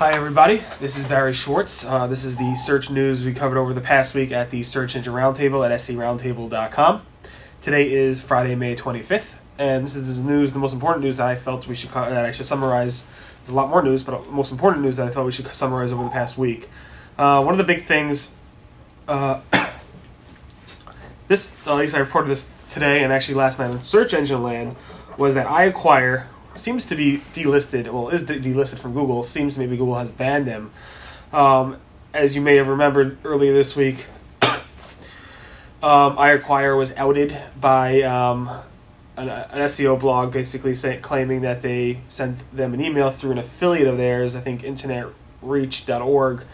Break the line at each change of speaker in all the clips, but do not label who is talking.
Hi everybody, this is Barry Schwartz. This is the search news we covered over the past week at the Search Engine Roundtable at seroundtable.com. Today is Friday, May 25th, and this is news, the most important news that I felt we should that I should summarize. There's a lot more news, but the most important news that I thought we should summarize over the past week. One of the big things, at least I reported this today and actually last night on Search Engine Land, was that iAcquire seems to be delisted, is delisted from Google. Seems maybe Google has banned them. As you may have remembered earlier this week, iAcquire was outed by an SEO blog basically claiming that they sent them an email through an affiliate of theirs, I think internetreach.org,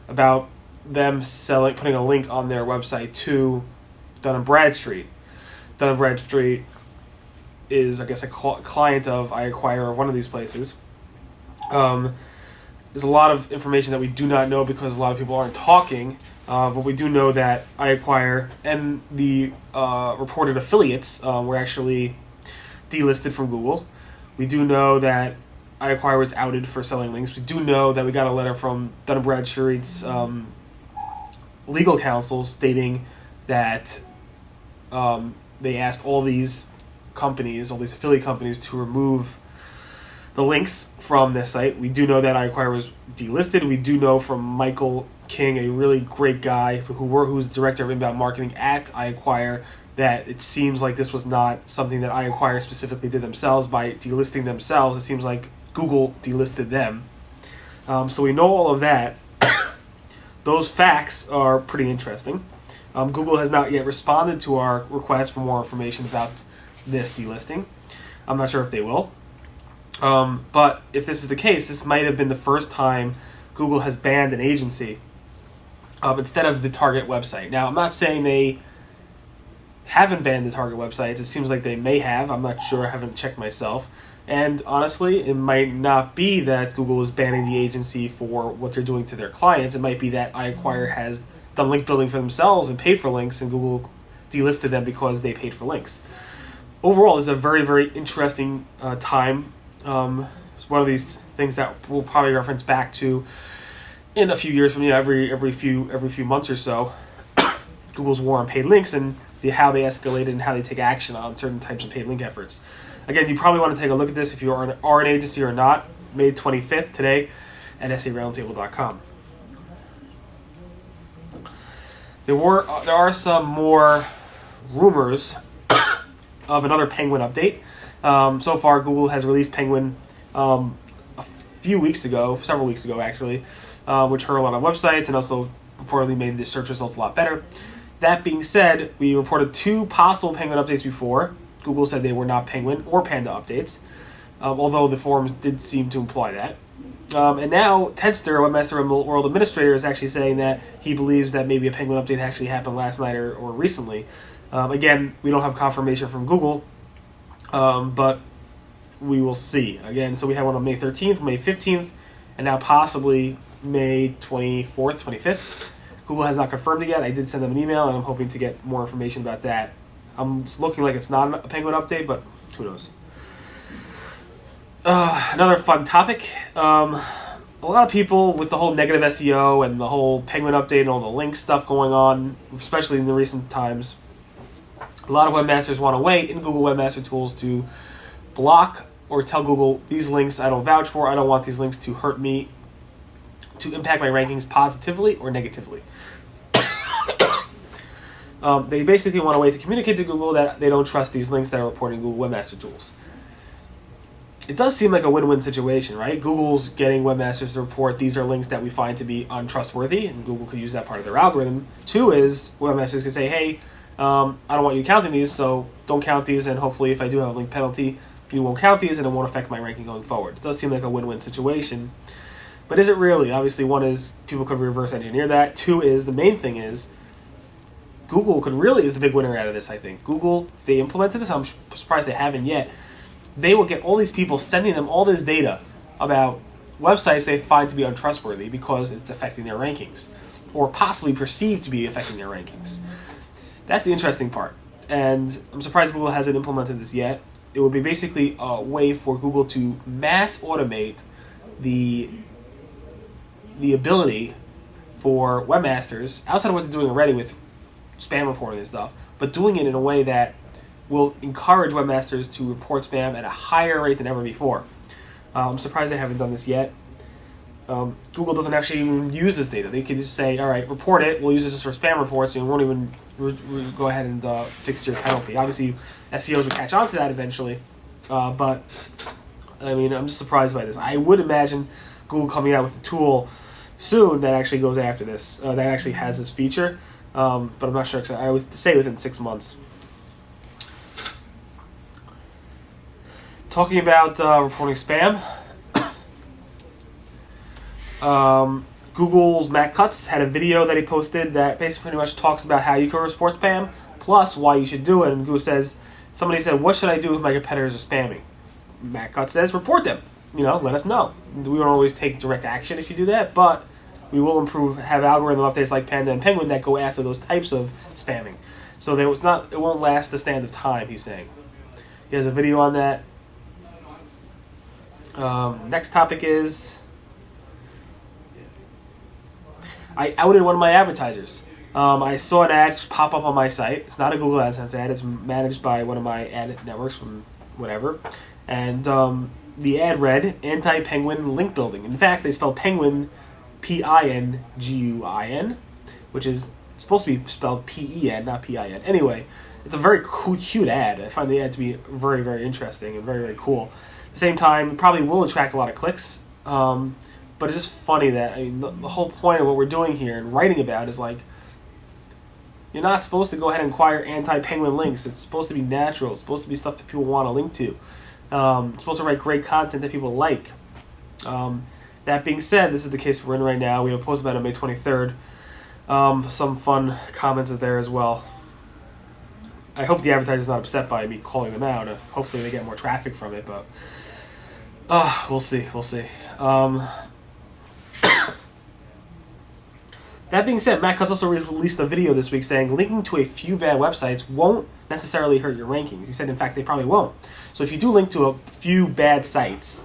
about them putting a link on their website to Dun & Bradstreet. Dun & Bradstreet is, I guess, a client of iAcquire or one of these places. There's a lot of information that we do not know because a lot of people aren't talking, but we do know that iAcquire and the reported affiliates were actually delisted from Google. We do know that iAcquire was outed for selling links. We do know that we got a letter from Dun & Bradstreet's legal counsel stating that they asked all these affiliate companies to remove the links from their site. We do know that iAcquire was delisted. We do know from Michael King, a really great guy who's director of inbound marketing at iAcquire, that it seems like this was not something that iAcquire specifically did themselves by delisting themselves. It seems like Google delisted them. So we know all of that. Those facts are pretty interesting. Google has not yet responded to our request for more information about this delisting. I'm not sure if they will. But if this is the case, this might have been the first time Google has banned an agency instead of the target website. Now, I'm not saying they haven't banned the target websites. It seems like they may have. I'm not sure. I haven't checked myself. And honestly, it might not be that Google is banning the agency for what they're doing to their clients. It might be that iAcquire has done link building for themselves and paid for links, and Google delisted them because they paid for links. Overall, it's a very, very interesting time. It's one of these things that we'll probably reference back to in a few years from every few months or so. Google's war on paid links and how they escalated and how they take action on certain types of paid link efforts. Again, you probably want to take a look at this if you are an agency or not. May 25th today at seroundtable.com. There are some more rumors of another Penguin update. So far, Google has released Penguin several weeks ago actually, which hurt a lot of websites and also reportedly made the search results a lot better. That being said, we reported two possible Penguin updates before. Google said they were not Penguin or Panda updates, although the forums did seem to imply that. And now Tedster, Webmaster and World Administrator, is actually saying that he believes that maybe a Penguin update actually happened last night or recently. Again, we don't have confirmation from Google, but we will see. Again, so we have one on May 13th, May 15th, and now possibly May 24th, 25th. Google has not confirmed it yet. I did send them an email, and I'm hoping to get more information about that. It's looking like it's not a Penguin update, but who knows. Another fun topic. A lot of people with the whole negative SEO and the whole Penguin update and all the link stuff going on, especially in the recent times, a lot of webmasters want to wait in Google Webmaster Tools to block or tell Google, these links I don't vouch for, I don't want these links to hurt me, to impact my rankings positively or negatively. They basically want to wait to communicate to Google that they don't trust these links that are reporting Google Webmaster Tools. It does seem like a win-win situation, right? Google's getting webmasters to report these are links that we find to be untrustworthy, and Google could use that part of their algorithm. Two is webmasters could say, hey, I don't want you counting these, so don't count these, and hopefully if I do have a link penalty, you won't count these and it won't affect my ranking going forward. It does seem like a win-win situation. But is it really? Obviously, one is people could reverse engineer that. Two is, the main thing is, Google is the big winner out of this, I think. Google, they implemented this, I'm surprised they haven't yet. They will get all these people sending them all this data about websites they find to be untrustworthy because it's affecting their rankings, or possibly perceived to be affecting their rankings. That's the interesting part. And I'm surprised Google hasn't implemented this yet. It would be basically a way for Google to mass automate the the ability for webmasters, outside of what they're doing already with spam reporting and stuff, but doing it in a way that will encourage webmasters to report spam at a higher rate than ever before. I'm surprised they haven't done this yet. Google doesn't actually even use this data. They can just say, all right, report it. We'll use this for spam reports, and you won't even go ahead and fix your penalty. Obviously, SEOs will catch on to that eventually, but I mean, I'm just surprised by this. I would imagine Google coming out with a tool soon that actually goes after this, that actually has this feature, but I'm not sure. I would say within 6 months. Talking about reporting spam, Google's Matt Cutts had a video that he posted that basically pretty much talks about how you can report spam, plus why you should do it. And Google says, somebody said, what should I do if my competitors are spamming? Matt Cutts says, report them. Let us know. We won't always take direct action if you do that, but we will have algorithm updates like Panda and Penguin that go after those types of spamming. So it won't last the stand of time, he's saying. He has a video on that. Next topic is, I outed one of my advertisers. I saw an ad pop up on my site. It's not a Google AdSense ad. It's managed by one of my ad networks from whatever. And the ad read, anti-penguin link building. In fact, they spell penguin Pinguin, which is supposed to be spelled Pen, not Pin. Anyway, it's a very cute ad. I find the ad to be very, very interesting and very, very cool. At the same time, it probably will attract a lot of clicks. But it's just funny that, the whole point of what we're doing here and writing about is like, you're not supposed to go ahead and acquire anti-penguin links. It's supposed to be natural. It's supposed to be stuff that people want to link to. It's supposed to write great content that people like. That being said, this is the case we're in right now. We have a post about it on May 23rd. Some fun comments are there as well. I hope the advertiser's not upset by me calling them out. Hopefully they get more traffic from it, but we'll see. That being said, Matt Cutts also released a video this week saying linking to a few bad websites won't necessarily hurt your rankings. He said, in fact, they probably won't. So if you do link to a few bad sites,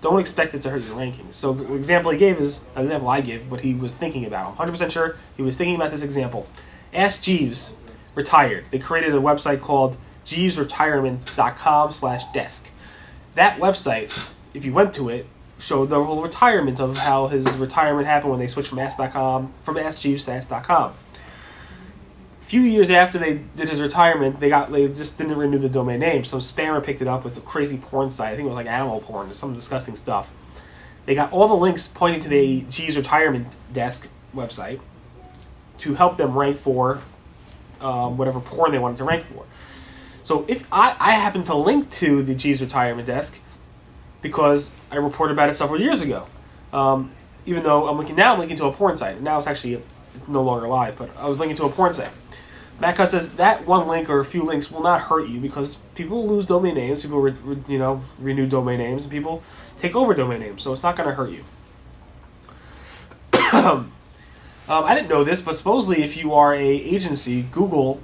don't expect it to hurt your rankings. So the example he gave is an example I give, what he was thinking about. I'm 100% sure he was thinking about this example. Ask Jeeves retired. They created a website called jeevesretirement.com/desk. That website, if you went to it, showed the whole retirement of how his retirement happened when they switched from AskJeeves to Ask.com. A few years after they did his retirement, they just didn't renew the domain name. Some spammer picked it up with a crazy porn site. I think it was like animal porn or some disgusting stuff. They got all the links pointing to the Jeeves Retirement Desk website to help them rank for whatever porn they wanted to rank for. So if I happen to link to the Jeeves Retirement Desk because I reported about it several years ago. Even though I'm linking to a porn site. Now it's no longer live, but I was linking to a porn site. Matt Cutts says that one link or a few links will not hurt you because people lose domain names, people renew domain names, and people take over domain names, so it's not going to hurt you. I didn't know this, but supposedly if you are a agency, Google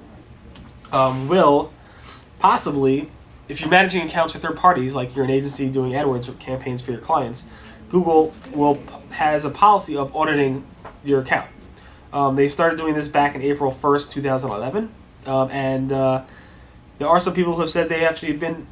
will possibly, if you're managing accounts for third parties, like you're an agency doing AdWords campaigns for your clients, Google has a policy of auditing your account. They started doing this back in April 1st, 2011, and there are some people who have said they actually been,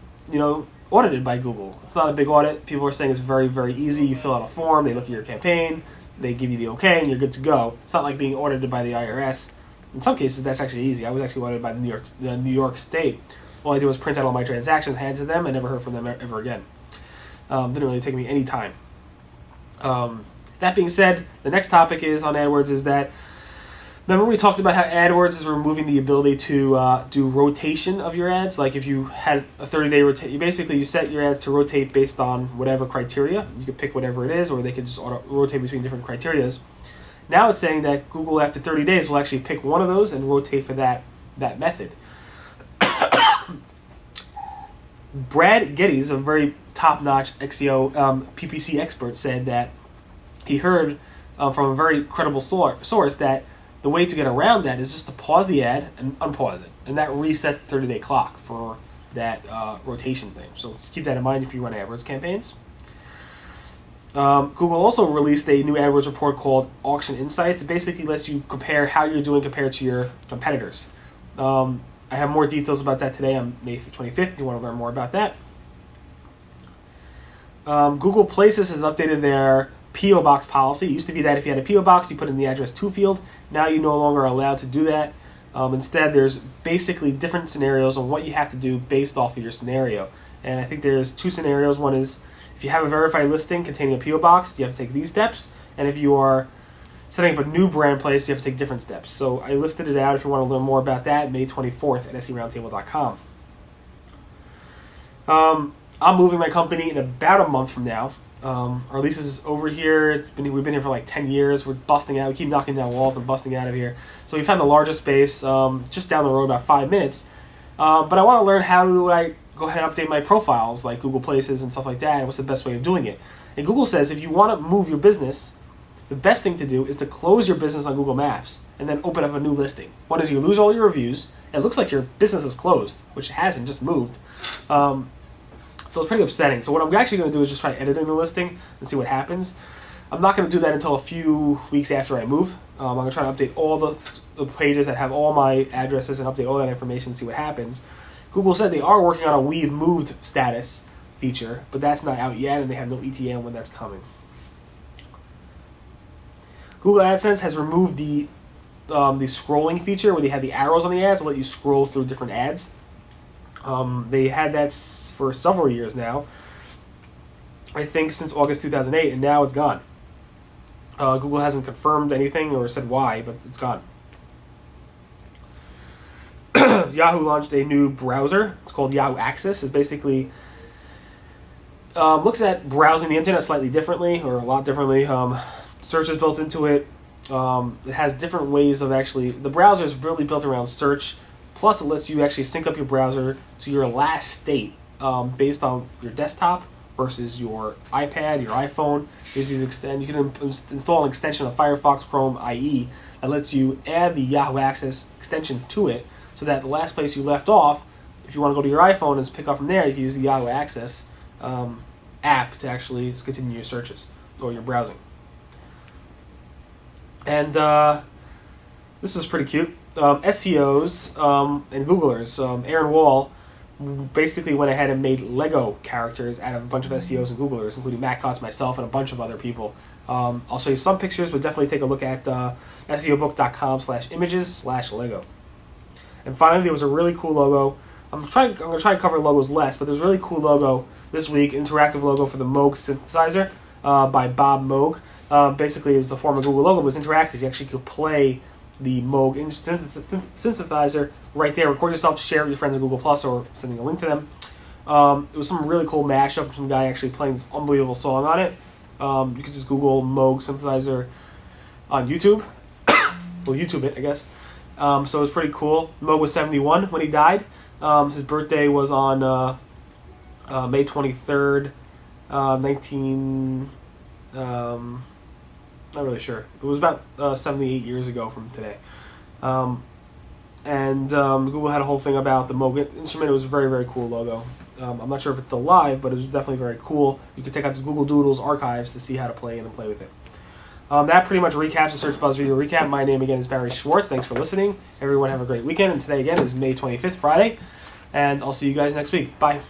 audited by Google. It's not a big audit. People are saying it's very, very easy. You fill out a form, they look at your campaign, they give you the okay, and you're good to go. It's not like being audited by the IRS. In some cases, that's actually easy. I was actually audited by the New York State. All I did was print out all my transactions, hand to them, and never heard from them ever again. Didn't really take me any time. That being said, the next topic is on AdWords is that, remember we talked about how AdWords is removing the ability to do rotation of your ads? Like if you had a 30-day rotation, you set your ads to rotate based on whatever criteria. You could pick whatever it is, or they could just rotate between different criterias. Now it's saying that Google, after 30 days, will actually pick one of those and rotate for that method. Brad Geddes, a very top-notch SEO PPC expert, said that he heard from a very credible source that the way to get around that is just to pause the ad and unpause it. And that resets the 30-day clock for that rotation thing. So just keep that in mind if you run AdWords campaigns. Google also released a new AdWords report called Auction Insights. It basically lets you compare how you're doing compared to your competitors. I have more details about that today on May 25th if you want to learn more about that. Google Places has updated their P.O. Box policy. It used to be that if you had a P.O. Box, you put in the address to field. Now you no longer are allowed to do that. Instead, there's basically different scenarios on what you have to do based off of your scenario. And I think there's two scenarios. One is if you have a verified listing containing a P.O. Box, you have to take these steps. And if you are setting up a new brand place, you have to take different steps. So I listed it out if you want to learn more about that, May 24th at SERoundtable.com. I'm moving my company in about a month from now. Our lease is over here. We've been here for like 10 years. We're busting out. We keep knocking down walls and busting out of here. So we found the largest space just down the road, about 5 minutes. But I want to learn how do I go ahead and update my profiles, like Google Places and stuff like that, and what's the best way of doing it. And Google says if you want to move your business, the best thing to do is to close your business on Google Maps and then open up a new listing. One is you lose all your reviews. It looks like your business is closed, which it hasn't, just moved. So it's pretty upsetting. So what I'm actually going to do is just try editing the listing and see what happens. I'm not going to do that until a few weeks after I move. I'm going to try to update all the pages that have all my addresses and update all that information and see what happens. Google said they are working on a We've Moved status feature, but that's not out yet, and they have no ETA on when that's coming. Google AdSense has removed the scrolling feature where they had the arrows on the ads to let you scroll through different ads. They had that for several years now, I think since August 2008, and now it's gone. Google hasn't confirmed anything or said why, but it's gone. Yahoo launched a new browser. It's called Yahoo Axis. It basically looks at browsing the internet slightly differently, or a lot differently. Search is built into it. It has different ways of actually... The browser is really built around search. Plus, it lets you actually sync up your browser to your last state based on your desktop versus your iPad, your iPhone. You can install an extension of Firefox, Chrome, IE that lets you add the Yahoo Access extension to it so that the last place you left off, if you want to go to your iPhone and pick up from there, you can use the Yahoo Access app to actually continue your searches or your browsing. And this is pretty cute. SEOs and Googlers, Aaron Wall basically went ahead and made Lego characters out of a bunch of SEOs and Googlers, including Matt Kotz, myself, and a bunch of other people. I'll show you some pictures, but definitely take a look at SEObook.com/images/Lego. And finally, there was a really cool logo. I'm going to try to cover logos less, but there's a really cool logo this week, interactive logo for the Moog synthesizer by Bob Moog. Basically, it was a form of Google logo, but it was interactive. You actually could play the Moog synthesizer right there. Record yourself, share it with your friends on Google Plus, or sending a link to them. It was some really cool mashup. Some guy actually playing this unbelievable song on it. You could just Google Moog synthesizer on YouTube. Well, YouTube it, I guess. So it was pretty cool. Moog was 71 when he died. His birthday was on May 23rd, 19... not really sure. It was about 78 years ago from today. Google had a whole thing about the Moog instrument. It was a very, very cool logo. I'm not sure if it's still live, but it was definitely very cool. You can take out the Google Doodles archives to see how to play and play with it. That pretty much recaps the Search Buzz Video Recap. My name again is Barry Schwartz. Thanks for listening. Everyone have a great weekend. And today again is May 25th, Friday. And I'll see you guys next week. Bye.